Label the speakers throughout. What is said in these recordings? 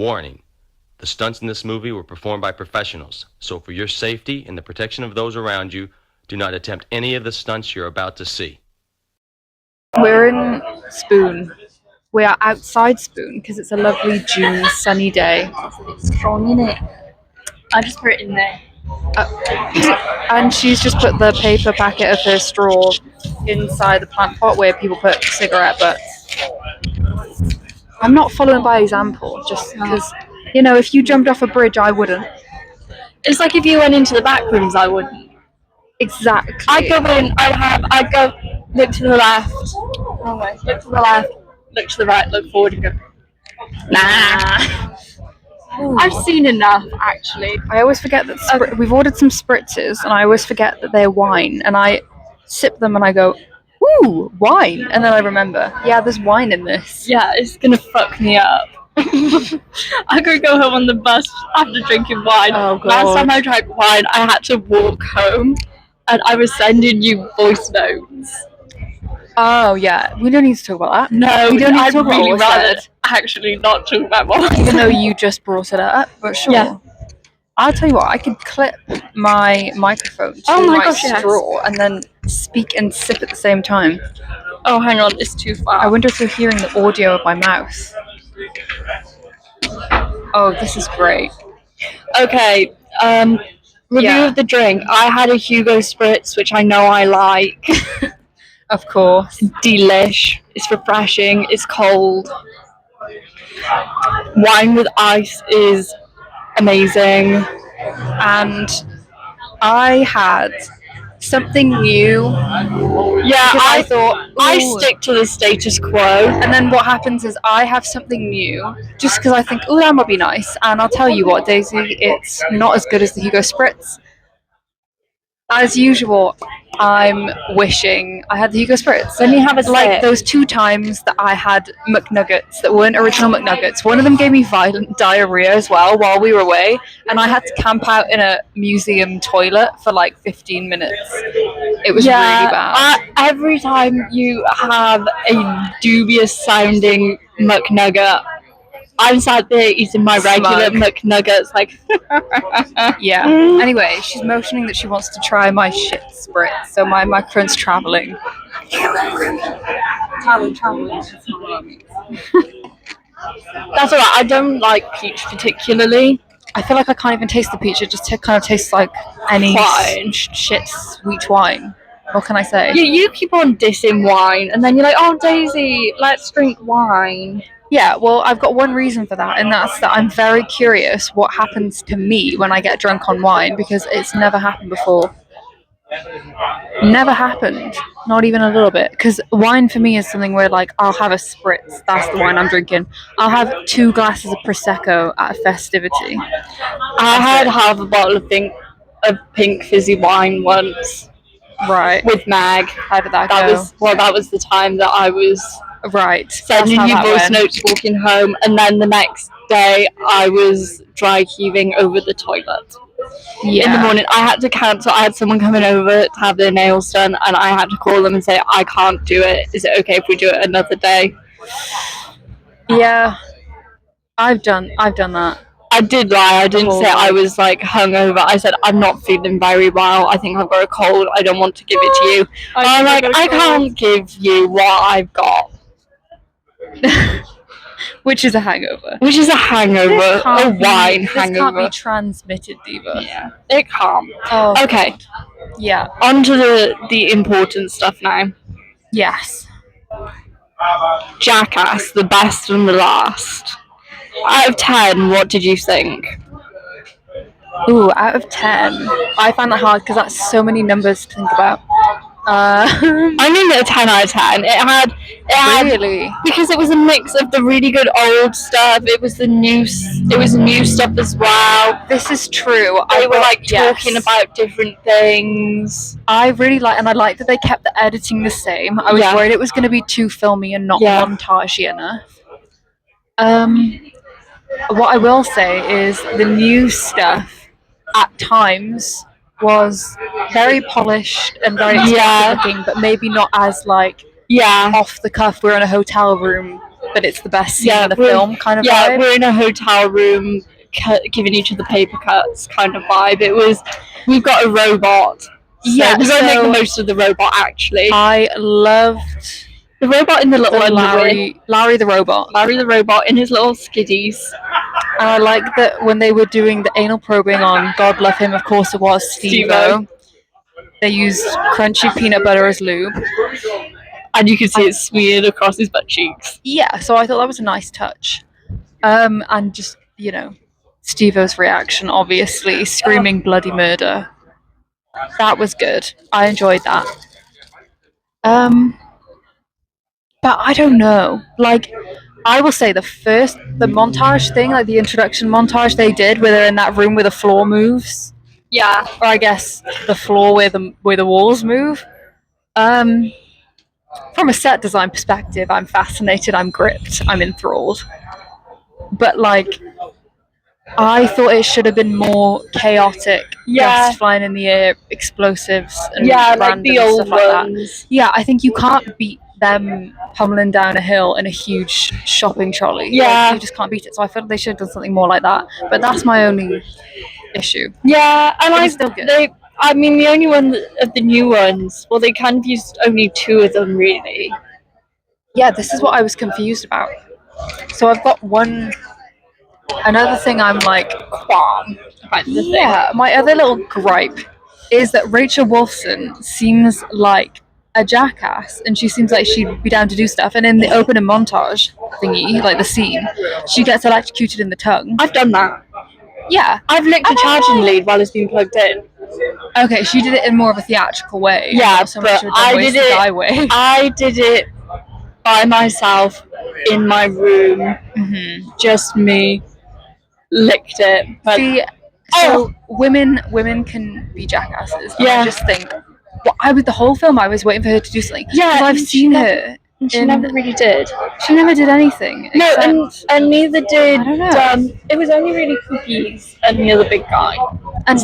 Speaker 1: Warning: the stunts in this movie were performed by professionals, so for your safety and the protection of those around you, do not attempt any of the stunts you're about to see.
Speaker 2: We're in Spoon. We are outside Spoon because it's a lovely June sunny day.
Speaker 3: It's strong, isn't it? I just put it in there.
Speaker 2: And she's just put the paper packet of her straw inside the plant pot where people put cigarette butts. I'm not following by example, just because, if you jumped off a bridge, I wouldn't.
Speaker 3: It's like if you went into the back rooms, I wouldn't.
Speaker 2: Exactly.
Speaker 3: I'd go in, I'd go look to the left. Oh my, look to the left, look to the right, look forward and go, nah. Ooh. I've seen enough, actually.
Speaker 2: I always forget that we've ordered some spritzes, and I always forget that they're wine, and I sip them and I go, ooh, wine, and then I remember, yeah, there's wine in this.
Speaker 3: Yeah, it's gonna fuck me up. I could go home on the bus after drinking wine.
Speaker 2: Oh, God.
Speaker 3: Last time I drank wine, I had to walk home, and I was sending you voice notes.
Speaker 2: Oh, yeah. We don't need to talk about that.
Speaker 3: No,
Speaker 2: we don't need to talk
Speaker 3: really
Speaker 2: about
Speaker 3: rather actually not talk about wine.
Speaker 2: Even though you just brought it up, but sure. Yeah. I'll tell you what, I could clip my microphone to my straw and then speak and sip at the same time.
Speaker 3: Oh, hang on, it's too far.
Speaker 2: I wonder if you're hearing the audio of my mouth. Oh, this is great.
Speaker 3: Okay, review of the drink. I had a Hugo Spritz, which I know I like.
Speaker 2: Of course.
Speaker 3: Delish. It's refreshing. It's cold. Wine with ice is amazing.
Speaker 2: And I had something new.
Speaker 3: Yeah, I thought I stick to the status quo.
Speaker 2: And then what happens is I have something new just because I think, oh, that might be nice. And I'll tell you what, Daisy, it's not as good as the Hugo Spritz. As usual, I'm wishing I had the Hugo Spritz.
Speaker 3: Then you have a
Speaker 2: like those 2 times that I had McNuggets that weren't original McNuggets. One of them gave me violent diarrhea as well while we were away, and I had to camp out in a museum toilet for like 15 minutes. It was really bad.
Speaker 3: Every time you have a dubious sounding McNugget, I'm sat there eating my regular McNuggets, like.
Speaker 2: Yeah. Anyway, she's motioning that she wants to try my shit spritz, so my microphone's traveling. Traveling.
Speaker 3: That's alright. I don't like peach particularly.
Speaker 2: I feel like I can't even taste the peach. It just kind of tastes like any shit sweet wine. What can I say?
Speaker 3: You keep on dissing wine, and then you're like, oh, Daisy, let's drink wine.
Speaker 2: Yeah, well, I've got one reason for that, and that's that I'm very curious what happens to me when I get drunk on wine, because it's never happened before. Never happened. Not even a little bit. Because wine for me is something where, like, I'll have a spritz. That's the wine I'm drinking. I'll have 2 glasses of Prosecco at a festivity.
Speaker 3: I had half a bottle of pink fizzy wine once.
Speaker 2: Right.
Speaker 3: With Mag.
Speaker 2: How did that go?
Speaker 3: That was the time that I was...
Speaker 2: Right.
Speaker 3: Sending you voice notes walking home, and then the next day I was dry heaving over the toilet.
Speaker 2: Yeah.
Speaker 3: In the morning, I had to cancel. I had someone coming over to have their nails done, and I had to call them and say, I can't do it. Is it okay if we do it another day?
Speaker 2: Yeah. I've done that.
Speaker 3: I did lie. I didn't say I was like hungover. I said I'm not feeling very well. I think I've got a cold. I don't want to give it to you. I'm like, I can't give you what I've got.
Speaker 2: Which is a hangover.
Speaker 3: A wine hangover.
Speaker 2: This can't be transmitted, Diva.
Speaker 3: Yeah, it can't.
Speaker 2: Oh,
Speaker 3: okay.
Speaker 2: God. Yeah.
Speaker 3: On to the important stuff now.
Speaker 2: Yes.
Speaker 3: Jackass, the best and the last. Out of 10, what did you think?
Speaker 2: Ooh, out of 10. I found that hard because that's so many numbers to think about.
Speaker 3: I mean a 10 out of 10. It had
Speaker 2: really,
Speaker 3: because it was a mix of the really good old stuff. It was new stuff as well.
Speaker 2: This is true.
Speaker 3: They were like talking about different things.
Speaker 2: I really like, and I like that they kept the editing the same. I was worried it was going to be too filmy and not montagey enough. What I will say is the new stuff at times was very polished and very expensive looking, but maybe not as like off the cuff. We're in a hotel room but it's the best scene in the film kind of vibe.
Speaker 3: We're in a hotel room giving each other paper cuts kind of vibe. We've got a robot. So we're going to make the most of the robot, actually.
Speaker 2: I loved
Speaker 3: the robot in the little
Speaker 2: Larry the robot.
Speaker 3: Larry the robot in his little skiddies.
Speaker 2: And I like that when they were doing the anal probing on God Love Him, of course it was Steve-O. They used crunchy peanut butter as lube.
Speaker 3: And you can see it smeared across his butt cheeks.
Speaker 2: Yeah, so I thought that was a nice touch. And just, Steve-O's reaction, obviously, screaming bloody murder. That was good. I enjoyed that. But I don't know. Like, I will say the montage thing, like the introduction montage they did where they're in that room where the floor moves.
Speaker 3: Yeah.
Speaker 2: Or I guess the floor where the walls move. From a set design perspective, I'm fascinated, I'm gripped, I'm enthralled. But like, I thought it should have been more chaotic, just flying in the air, explosives, and random
Speaker 3: like the old
Speaker 2: stuff like
Speaker 3: ones.
Speaker 2: that. Yeah, I think you can't beat them pummeling down a hill in a huge shopping trolley.
Speaker 3: Yeah,
Speaker 2: like, you just can't beat it. So I feel like they should have done something more like that. But that's my only issue.
Speaker 3: Yeah, and
Speaker 2: it's still good.
Speaker 3: the only one of the new ones. Well, they kind of used only 2 of them, really.
Speaker 2: Yeah, this is what I was confused about. So I've got another thing I'm like qualm about the thing. Yeah, my other little gripe is that Rachel Wolfson seems like a jackass, and she seems like she'd be down to do stuff. And in the opening montage thingy, like the scene, she gets electrocuted in the tongue.
Speaker 3: I've done that.
Speaker 2: Yeah,
Speaker 3: I've licked a charging lead while it's been plugged in.
Speaker 2: Okay, she did it in more of a theatrical way.
Speaker 3: Yeah,
Speaker 2: so
Speaker 3: but I did it by myself in my room. Just me. Licked it. But
Speaker 2: see, so women can be jackasses.
Speaker 3: Yeah.
Speaker 2: I just think, the whole film I was waiting for her to do something.
Speaker 3: Yeah,
Speaker 2: I've seen her.
Speaker 3: She never really did.
Speaker 2: She never did anything.
Speaker 3: No, and neither did.
Speaker 2: I don't know.
Speaker 3: It was only really Cookies and the other big guy.
Speaker 2: And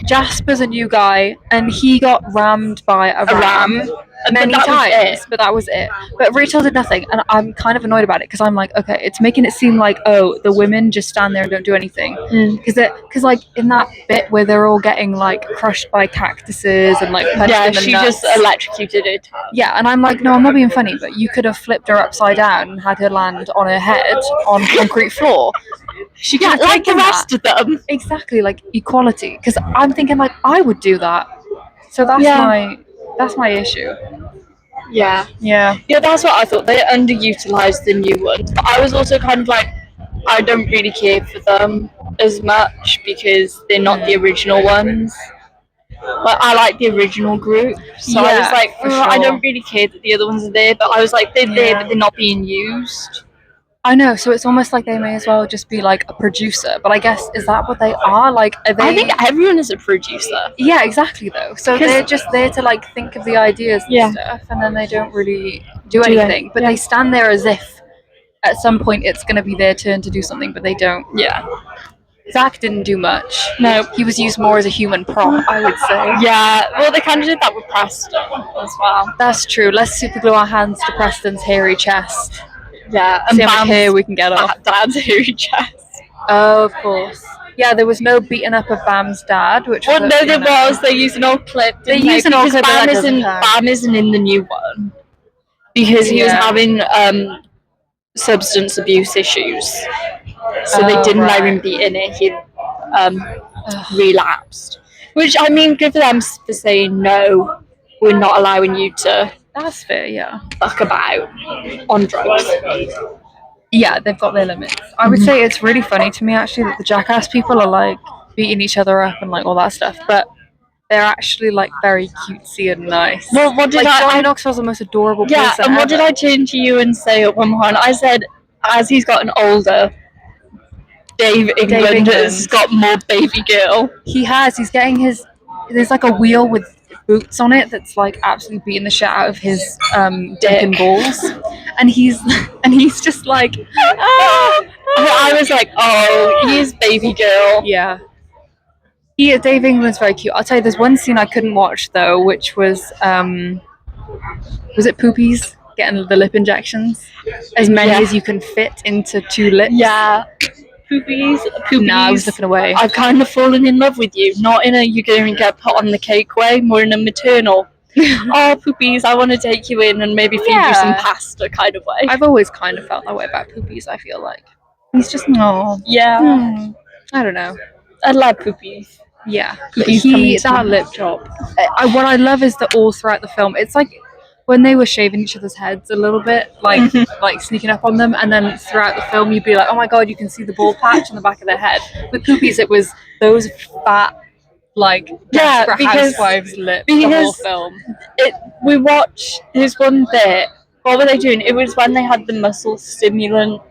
Speaker 2: Jasper's a new guy, and he got rammed by a ram many times, but that was it. But Rachel did nothing, and I'm kind of annoyed about it because I'm like, okay, it's making it seem like, oh, the women just stand there and don't do anything. Because like in that bit where they're all getting like crushed by cactuses and like punched in the
Speaker 3: she
Speaker 2: nuts,
Speaker 3: just electrocuted it.
Speaker 2: Yeah, and I'm like, no, I'm not being funny, but you could have flipped her upside down and had her land on her head on concrete floor. She could have
Speaker 3: like the rest of them.
Speaker 2: Exactly, like equality. Because I'm thinking like I would do that. So that's my issue.
Speaker 3: Yeah, that's what I thought. They underutilized the new ones, but I was also kind of like, I don't really care for them as much because they're not the original ones. But I like the original group, so I was like, I don't really care that the other ones are there, but I was like, they're there, but they're not being used.
Speaker 2: I know, so it's almost like they may as well just be like a producer, but I guess, is that what they are? Like, are they...
Speaker 3: I think everyone is a producer.
Speaker 2: Yeah, exactly, though. So they're just there to like think of the ideas and stuff, and then they don't really do anything. But they stand there as if at some point it's going to be their turn to do something, but they don't.
Speaker 3: Yeah.
Speaker 2: Zach didn't do much.
Speaker 3: No.
Speaker 2: He was used more as a human prop, I would say.
Speaker 3: Yeah, well, they kind of did that with Preston as well.
Speaker 2: That's true. Let's superglue our hands to Preston's hairy chest.
Speaker 3: Yeah, and
Speaker 2: see how much hair we can get off.
Speaker 3: Dad's hairy chest.
Speaker 2: Oh, of course. Yeah, there was no beating up of Bam's dad, which was...
Speaker 3: Well, no, there was. They used an old clip.
Speaker 2: They used an old clip,
Speaker 3: Bam isn't in the new one. Because he was having substance abuse issues. So they didn't let him be in it. He relapsed. Which, I mean, good for them for saying, no, we're not allowing you to...
Speaker 2: That's fair, yeah.
Speaker 3: Fuck about on drugs.
Speaker 2: Yeah, they've got their limits. I would say it's really funny to me, actually, that the Jackass people are, like, beating each other up and, like, all that stuff. But they're actually, like, very cutesy and nice.
Speaker 3: Well, what did
Speaker 2: Johnny Knoxville's the most adorable person
Speaker 3: and what did I turn to you and say at one point? I said, as he's gotten older... Dave England has got more baby girl.
Speaker 2: He has. He's getting his... There's, like, a wheel with boots on it that's like absolutely beating the shit out of his dick and balls, and he's just like
Speaker 3: I was like, oh, he is baby girl.
Speaker 2: Yeah, he is. Dave England's very cute. I'll tell you, there's one scene I couldn't watch though, which was it Poopies? getting the lip injections, as many
Speaker 3: Yeah.
Speaker 2: as you can fit into 2 lips.
Speaker 3: Yeah. Poopies.
Speaker 2: Nah, I was looking away.
Speaker 3: I've kind of fallen in love with you. Not in a you're going to get put on the cake way, more in a maternal. Oh, Poopies, I want to take you in and maybe feed you some
Speaker 2: Yeah.
Speaker 3: pasta kind of way.
Speaker 2: I've always kind of felt that way about Poopies, I feel like. He's just, no.
Speaker 3: Yeah.
Speaker 2: I don't know.
Speaker 3: I love Poopies.
Speaker 2: Yeah.
Speaker 3: Poopies coming to
Speaker 2: That
Speaker 3: my
Speaker 2: lip job. What I love is that all throughout the film, it's like when they were shaving each other's heads a little bit, like like sneaking up on them, and then throughout the film you'd be like, oh my god, you can see the bald patch on the back of their head. With Poopies, it was those fat, like, Desperate Housewives lips the whole
Speaker 3: because
Speaker 2: film.
Speaker 3: We watched this one bit. What were they doing? It was when they had the muscle stimulant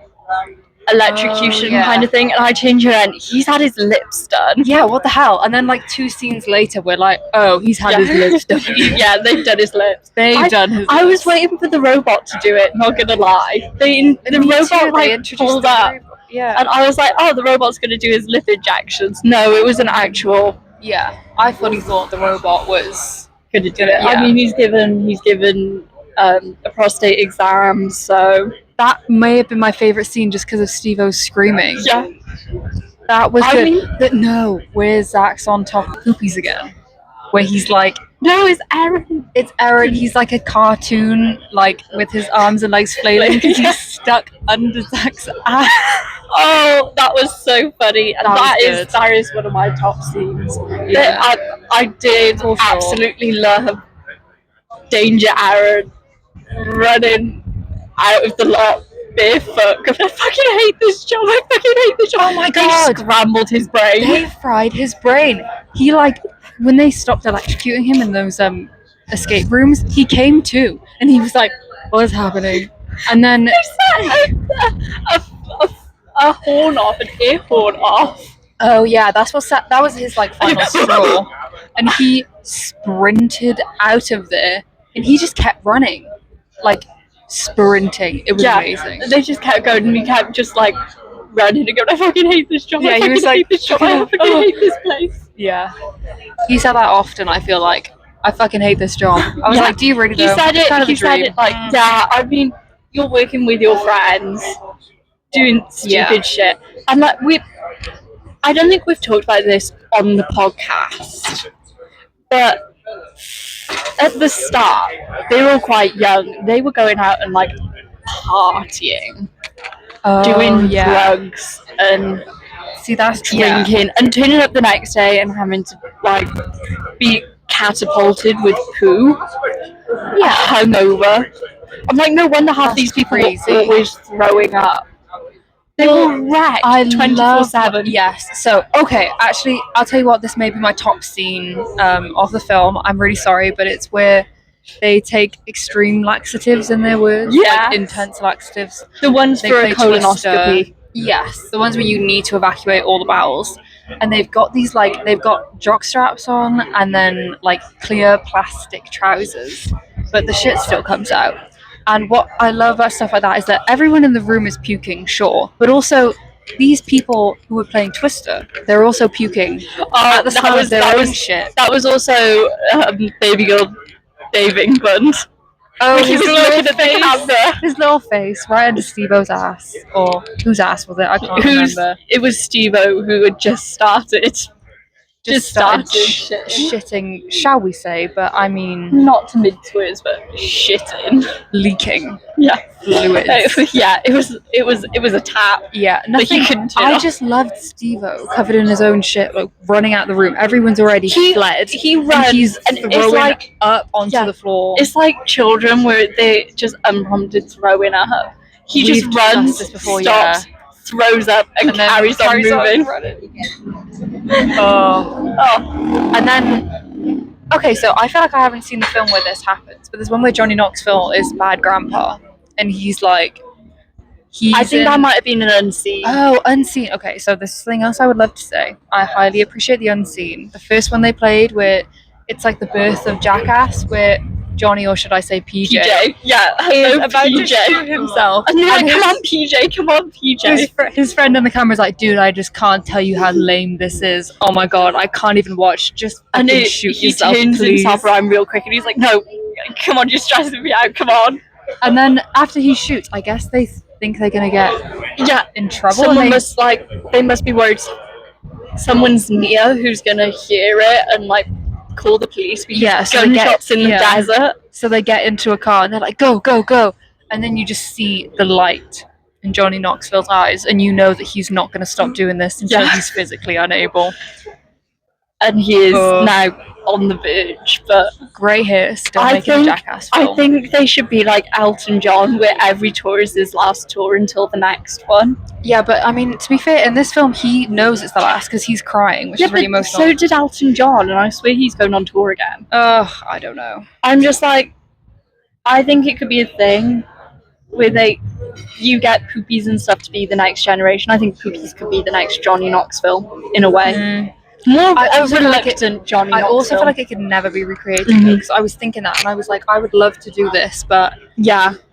Speaker 3: electrocution kind of thing, and I changed her and he's had his lips done.
Speaker 2: Yeah, what the hell? And then like 2 scenes later, we're like, oh, he's had his lips done.
Speaker 3: Yeah, they've done his lips.
Speaker 2: They've done his lips.
Speaker 3: I was waiting for the robot to do it, not gonna lie. The robot like pulled up.
Speaker 2: Yeah.
Speaker 3: And I was like, oh, the robot's gonna do his lip injections. No, it was an actual.
Speaker 2: Yeah, I fully thought the robot was
Speaker 3: gonna do it.
Speaker 2: Yeah.
Speaker 3: I mean, he's given a prostate exam, so
Speaker 2: that may have been my favorite scene just because of Steve-O's screaming.
Speaker 3: yeah,
Speaker 2: that was good.
Speaker 3: mean,
Speaker 2: No, where Zach's on top of Poopies again, where he's like,
Speaker 3: no, it's Aaron.
Speaker 2: it's Aaron. He's like a cartoon, like with his arms and legs flailing because he's stuck under Zach's ass.
Speaker 3: Oh, that was so funny, and that is one of my top scenes.
Speaker 2: Yeah.
Speaker 3: I did absolutely love Danger Aaron running out of the lot barefoot. Because I fucking hate this job.
Speaker 2: Oh my god!
Speaker 3: They scrambled his brain.
Speaker 2: They fried his brain. He like when they stopped electrocuting him in those escape rooms, he came to and he was like, "What is happening?" And then
Speaker 3: a horn off, an air horn off.
Speaker 2: Oh yeah, that was his like final straw, and he sprinted out of there, and he just kept running, like sprinting. It was amazing.
Speaker 3: They just kept going, and he kept just like running and going, I fucking hate this job.
Speaker 2: Yeah,
Speaker 3: I
Speaker 2: he was
Speaker 3: fucking
Speaker 2: like,
Speaker 3: hate this job. I fucking hate this place.
Speaker 2: Yeah, he said that often. I feel like I fucking hate this job. I was like, do you really?
Speaker 3: He said it. He said it like, yeah. I mean, you're working with your friends, doing stupid shit, and like I don't think we've talked about this on the podcast, but at the start, they were all quite young. They were going out and like partying, doing drugs, and
Speaker 2: that's
Speaker 3: drinking, and turning up the next day and having to like be catapulted with poo, hungover. I'm like, no wonder half these people are always throwing up. They were wrecked 24/7.
Speaker 2: Yes. So, okay, actually, I'll tell you what, this may be my top scene of the film. I'm really sorry, but it's where they take extreme laxatives in their words.
Speaker 3: Yeah.
Speaker 2: Like intense laxatives.
Speaker 3: The ones for a colonoscopy.
Speaker 2: Yes. The ones where you need to evacuate all the bowels. And they've got these, like, they've got jock straps on and then, like, clear plastic trousers. But the shit still comes out. And what I love about stuff like that is that everyone in the room is puking, sure, but also these people who were playing Twister, they're also puking at the start of their own shit.
Speaker 3: That was also Baby Girl Dave England.
Speaker 2: Oh,
Speaker 3: his
Speaker 2: little face right under Steve-O's ass, or whose ass was it? I can't remember.
Speaker 3: It was Steve-O who had just started. Just started
Speaker 2: shitting, shall we say? But I mean,
Speaker 3: not to mid-swears, but shitting,
Speaker 2: leaking.
Speaker 3: Yeah,
Speaker 2: fluids.
Speaker 3: It was a tap.
Speaker 2: Yeah, nothing. I just loved Steve-O covered in his own shit, like running out the room. Everyone's already fled.
Speaker 3: He runs,
Speaker 2: he's
Speaker 3: and
Speaker 2: throwing
Speaker 3: it's like
Speaker 2: up onto the floor.
Speaker 3: It's like children where they just unprompted throwing up. He just runs, stops, throws up, and carries on moving.
Speaker 2: And then, okay, so I feel like I haven't seen the film where this happens, but there's one where Johnny Knoxville is bad grandpa, and he's like,
Speaker 3: I think that might have been an unseen.
Speaker 2: Oh, unseen. Okay, so there's something else I would love to say. I highly appreciate the unseen. The first one they played, where it's like the birth of Jackass, where Johnny, or should I say PJ?
Speaker 3: Is
Speaker 2: about to shoot himself.
Speaker 3: And they're like, come on, PJ.
Speaker 2: His friend on the camera is like, dude, I just can't tell you how lame this is. Oh my god, I can't even watch. Just shoot yourself,
Speaker 3: he turns
Speaker 2: please.
Speaker 3: himself around real quick and he's like, no, come on, you're stressing me out, come on.
Speaker 2: And then after he shoots, I guess they think they're gonna get in trouble.
Speaker 3: Someone they must be worried someone's near who's gonna hear it and like call the police because
Speaker 2: so they
Speaker 3: gunshots in the desert.
Speaker 2: So they get into a car and they're like, go, go, go. And then you just see the light in Johnny Knoxville's eyes, and you know that he's not going to stop doing this until he's physically unable.
Speaker 3: And he is now on the verge, but
Speaker 2: grey hair still making a Jackass film.
Speaker 3: I think they should be like Elton John, where every tour is his last tour until the next one.
Speaker 2: Yeah, but I mean, to be fair, in this film, he knows it's the last because he's crying, which is really emotional.
Speaker 3: So did Elton John, and I swear he's going on tour again.
Speaker 2: I don't know.
Speaker 3: I'm just like, I think it could be a thing where you get Poopies and stuff to be the next generation. I think Poopies could be the next Johnny Knoxville in a way. More reluctant Johnny Knoxville.
Speaker 2: I also feel like it could never be recreated because I was thinking that and I was like, I would love to do this, but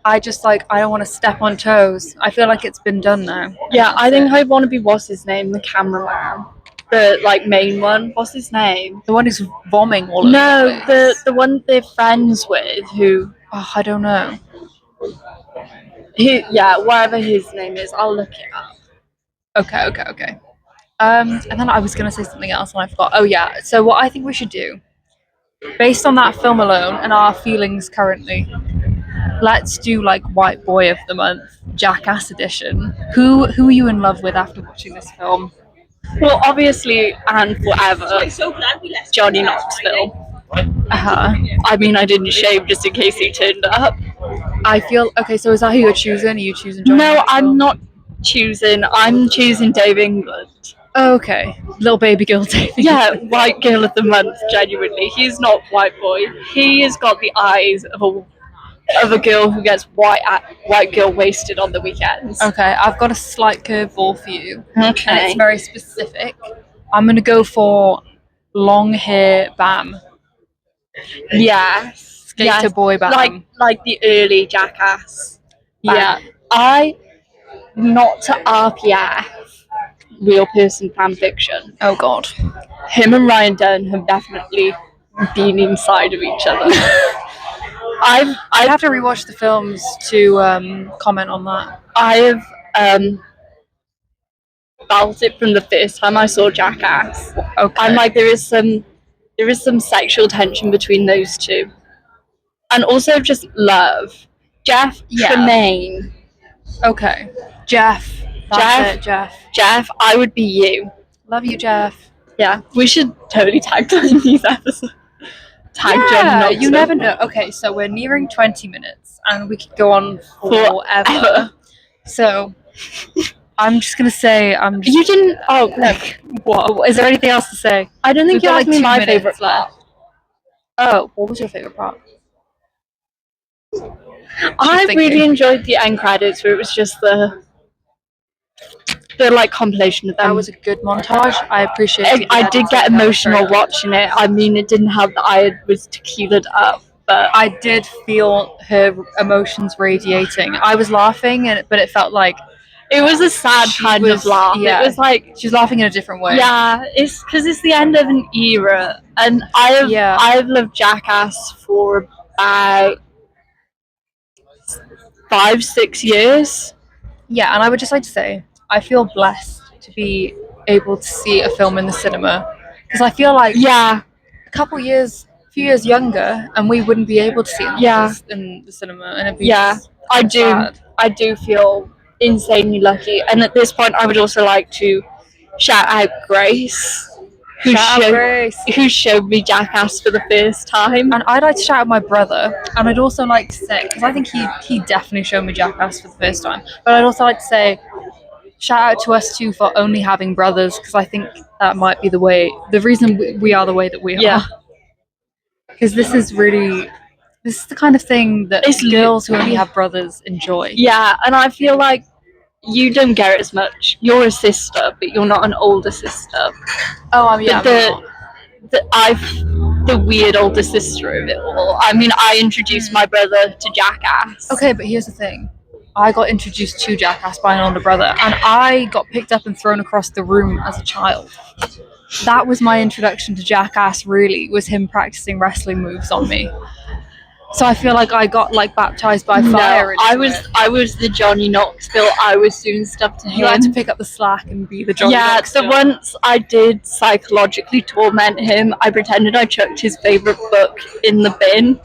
Speaker 2: I just like, I don't want to step on toes. I feel like it's been done now.
Speaker 3: Yeah, I think I want to be, what's his name, the cameraman, the like main one. What's his name?
Speaker 2: The one who's vomiting all over the place.
Speaker 3: the one they're friends with who.
Speaker 2: Oh, I don't know.
Speaker 3: Whatever his name is, I'll look it up.
Speaker 2: Okay. And then I was going to say something else and I forgot. Oh yeah, so what I think we should do, based on that film alone and our feelings currently, let's do like White Boy of the Month, Jackass edition. Who are you in love with after watching this film?
Speaker 3: Well, obviously, and forever, Johnny Knoxville. I mean, I didn't shave just in case he turned up.
Speaker 2: I feel okay. So is that who you're choosing? Are you choosing Johnny Knoxville?
Speaker 3: I'm not choosing. I'm choosing Dave England.
Speaker 2: Okay, little baby girl Dave.
Speaker 3: Yeah, White Girl of the Month. Genuinely, he's not white boy. He has got the eyes of a girl who gets white girl wasted on the weekends.
Speaker 2: Okay, I've got a slight curveball for you.
Speaker 3: Okay,
Speaker 2: and it's very specific. I'm gonna go for long hair Bam.
Speaker 3: Yes.
Speaker 2: Skater boy Bam.
Speaker 3: Like the early Jackass.
Speaker 2: Bam. Yeah.
Speaker 3: Not to RPF, real person fan fiction.
Speaker 2: Oh god.
Speaker 3: Him and Ryan Dunn have definitely been inside of each other.
Speaker 2: I'd have to rewatch the films to comment on that.
Speaker 3: I have felt it from the first time I saw Jackass.
Speaker 2: Okay.
Speaker 3: I'm like, there is some sexual tension between those two. And also just love. Jeff Tremaine.
Speaker 2: Okay. Jeff,
Speaker 3: I would be you.
Speaker 2: Love you, Jeff.
Speaker 3: Yeah, we should totally tag time these episodes. Johnny
Speaker 2: you never know. Okay, so we're nearing 20 minutes and we could go on forever. So I'm just gonna say
Speaker 3: You didn't. Oh, no.
Speaker 2: What? Is there anything else to say?
Speaker 3: I don't think you asked me my favorite part.
Speaker 2: Oh, what was your favorite part?
Speaker 3: I really enjoyed the end credits where it was just the like compilation of them.
Speaker 2: That was a good montage. I appreciate it.
Speaker 3: I did get emotional watching it. I mean, it didn't help that I was tequilaed up, but
Speaker 2: I did feel her emotions radiating. I was laughing, but it felt like
Speaker 3: it was a sad kind of laugh.
Speaker 2: Yeah,
Speaker 3: it was like
Speaker 2: she was laughing in a different way.
Speaker 3: Yeah, it's because it's the end of an era, and I've loved Jackass for about 5-6 years.
Speaker 2: Yeah, and I would just like to say I feel blessed to be able to see a film in the cinema because I feel like a few years younger, and we wouldn't be able to see it in the cinema, and it'd be sad.
Speaker 3: I do feel insanely lucky, and at this point, I would also like to shout out Grace. Who showed me Jackass for the first time.
Speaker 2: And I'd like to shout out my brother, and I'd also like to say, because I think he definitely showed me Jackass for the first time, but I'd also like to say shout out to us too for only having brothers, because I think that might be the reason we are the way that we are. Because this is the kind of thing that girls who only have brothers enjoy.
Speaker 3: Yeah, and I feel like you don't get it as much. You're a sister, but you're not an older sister.
Speaker 2: Oh,
Speaker 3: the weird older sister of it all. I mean, I introduced my brother to Jackass.
Speaker 2: Okay, but here's the thing. I got introduced to Jackass by an older brother, and I got picked up and thrown across the room as a child. That was my introduction to Jackass, really, was him practicing wrestling moves on me. So I feel like I got like baptized by fire.
Speaker 3: No, I was the Johnny Knoxville. I was doing stuff to him.
Speaker 2: You had to pick up the slack and be the Johnny
Speaker 3: Yeah,
Speaker 2: Knoxville.
Speaker 3: so once I did psychologically torment him, I pretended I chucked his favourite book in the bin.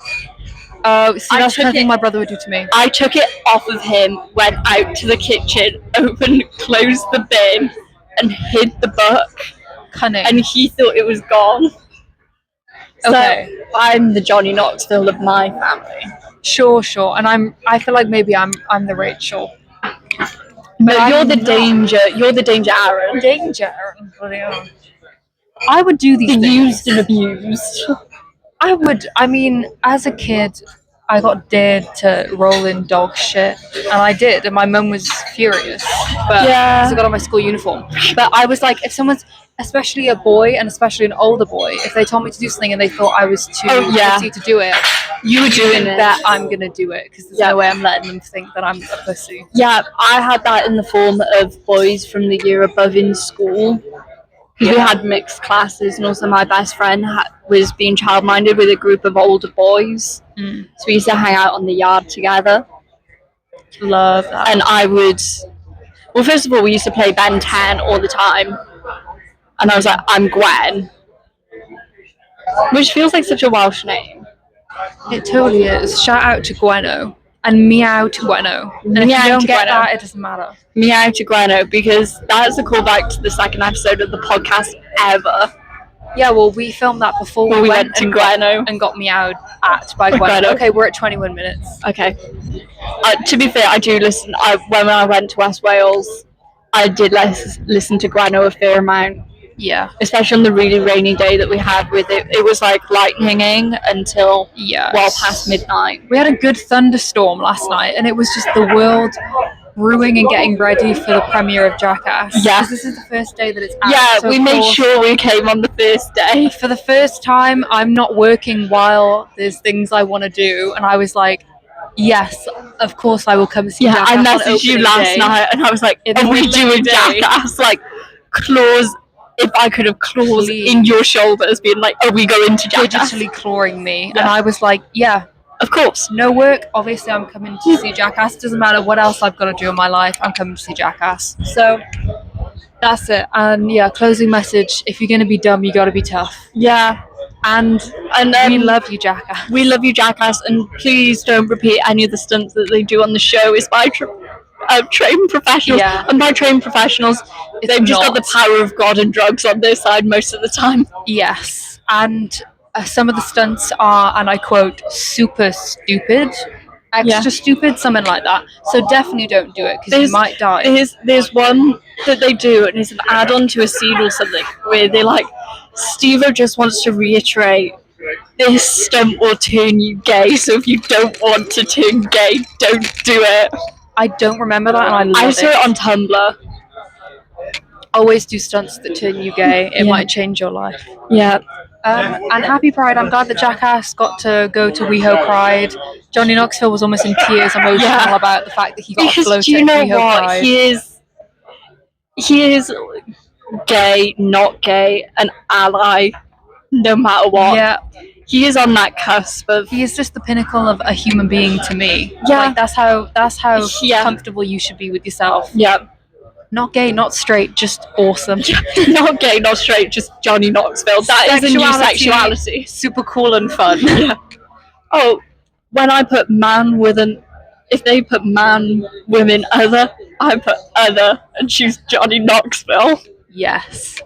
Speaker 2: Oh, see,
Speaker 3: I
Speaker 2: that's the kind of
Speaker 3: took
Speaker 2: thing
Speaker 3: it-
Speaker 2: my brother would do to me.
Speaker 3: I took it off of him, went out to the kitchen, closed the bin, and hid the book.
Speaker 2: Cunning.
Speaker 3: And he thought it was gone. So
Speaker 2: Okay.
Speaker 3: I'm the Johnny Knoxville of my family.
Speaker 2: Sure. And I feel like maybe I'm the Rachel.
Speaker 3: No,
Speaker 2: I'm
Speaker 3: you're the
Speaker 2: not.
Speaker 3: danger. You're the danger, Aaron.
Speaker 2: Danger. Bloody hell. I would do these
Speaker 3: The
Speaker 2: things.
Speaker 3: used and abused.
Speaker 2: I would. I mean, as a kid, I got dared to roll in dog shit, and I did, and my mum was furious. But
Speaker 3: Yeah.
Speaker 2: because I got on my school uniform. But I was like, if someone's, especially a boy, and especially an older boy, if they told me to do something and they thought I was too pussy to do it,
Speaker 3: You were doing it.
Speaker 2: that I'm gonna do it because there's no way I'm letting them think that I'm a pussy.
Speaker 3: Yeah, I had that in the form of boys from the year above in school. We had mixed classes, and also my best friend was being childminded with a group of older boys.
Speaker 2: Mm.
Speaker 3: So we used to hang out on the yard together.
Speaker 2: Love that.
Speaker 3: And I would. Well, first of all, we used to play Ben 10 all the time. And I was like, I'm Gwen. Which feels like such a Welsh name.
Speaker 2: It totally is. Shout out to Gweno and meow to Gweno. And if
Speaker 3: Meow
Speaker 2: you don't
Speaker 3: to
Speaker 2: get
Speaker 3: Gweno.
Speaker 2: that, it doesn't matter.
Speaker 3: Meow to Gweno, because that's a callback to the second episode of the podcast ever.
Speaker 2: Yeah, well, we filmed that before
Speaker 3: Where
Speaker 2: we
Speaker 3: we
Speaker 2: went
Speaker 3: went to
Speaker 2: and
Speaker 3: Gweno.
Speaker 2: got meowed at by Gweno.
Speaker 3: Gweno.
Speaker 2: Okay, we're at 21 minutes.
Speaker 3: Okay. To be fair, I do listen. When I went to West Wales, I did listen to Gweno a fair amount.
Speaker 2: Yeah.
Speaker 3: Especially on the really rainy day that we had with it. It was like lightninging until well past midnight.
Speaker 2: We had a good thunderstorm last night, and it was just the world brewing and getting ready for the premiere of Jackass.
Speaker 3: Yeah.
Speaker 2: 'Cause this is the first day that it's out.
Speaker 3: Yeah,
Speaker 2: so
Speaker 3: we
Speaker 2: of
Speaker 3: made
Speaker 2: course,
Speaker 3: sure we came on the first day.
Speaker 2: for the first time, I'm not working while there's things I want to do, and I was like, yes, of course I will come see
Speaker 3: Yeah,
Speaker 2: Jackass
Speaker 3: I
Speaker 2: on
Speaker 3: messaged you
Speaker 2: opening
Speaker 3: last
Speaker 2: day.
Speaker 3: night, and I was like,
Speaker 2: In the
Speaker 3: "Are we
Speaker 2: middle of
Speaker 3: doing
Speaker 2: the day.
Speaker 3: Jackass?" Like claws. If I could have claws
Speaker 2: Please.
Speaker 3: in your shoulders, being like, "Are we going to Jackass?"
Speaker 2: Digitally clawing me,
Speaker 3: Yeah.
Speaker 2: and I was like, yeah,
Speaker 3: Of course.
Speaker 2: no work, obviously I'm coming to see Jackass. Doesn't matter what else I've got to do in my life, I'm coming to see Jackass. So that's it. And yeah, closing message, if you're going to be dumb, you got to be tough.
Speaker 3: Yeah,
Speaker 2: And
Speaker 3: and
Speaker 2: we love you, Jackass.
Speaker 3: We love you, Jackass, and please don't repeat any of the stunts that they do on the show. It's by trained professionals,
Speaker 2: Yeah.
Speaker 3: and by trained professionals,
Speaker 2: It's
Speaker 3: they've just got
Speaker 2: not.
Speaker 3: the power of God and drugs on their side most of the time.
Speaker 2: Yes. And some of the stunts are, and I quote, super stupid. Extra stupid, something like that. So definitely don't do it because you might die.
Speaker 3: There's one that they do, and it's an add-on to a scene or something, where they're like, Steve-O just wants to reiterate, this stunt will turn you gay, so if you don't want to turn gay, don't do it.
Speaker 2: I don't remember that, and I love
Speaker 3: I saw it on Tumblr.
Speaker 2: Always do stunts that turn you gay. It
Speaker 3: Yeah.
Speaker 2: might change your life.
Speaker 3: Yeah.
Speaker 2: And happy Pride. I'm glad that Jackass got to go to WeHo Pride. Johnny Knoxville was almost in tears emotional about the fact that he got a
Speaker 3: Because
Speaker 2: float
Speaker 3: do you
Speaker 2: at
Speaker 3: know
Speaker 2: WeHo
Speaker 3: what?
Speaker 2: Pride.
Speaker 3: He is gay, not gay, an ally, no matter what.
Speaker 2: Yeah,
Speaker 3: He is on that cusp of
Speaker 2: he is just the pinnacle of a human being to me.
Speaker 3: Yeah.
Speaker 2: Like, that's how
Speaker 3: Yeah.
Speaker 2: comfortable you should be with yourself.
Speaker 3: yeah.
Speaker 2: Not gay, not straight, just awesome.
Speaker 3: Not gay, not straight, just Johnny Knoxville. That is a new sexuality.
Speaker 2: Super cool and fun.
Speaker 3: Yeah. Oh, when I put man with an, if they put man, women, other, I put other and choose Johnny Knoxville.
Speaker 2: Yes.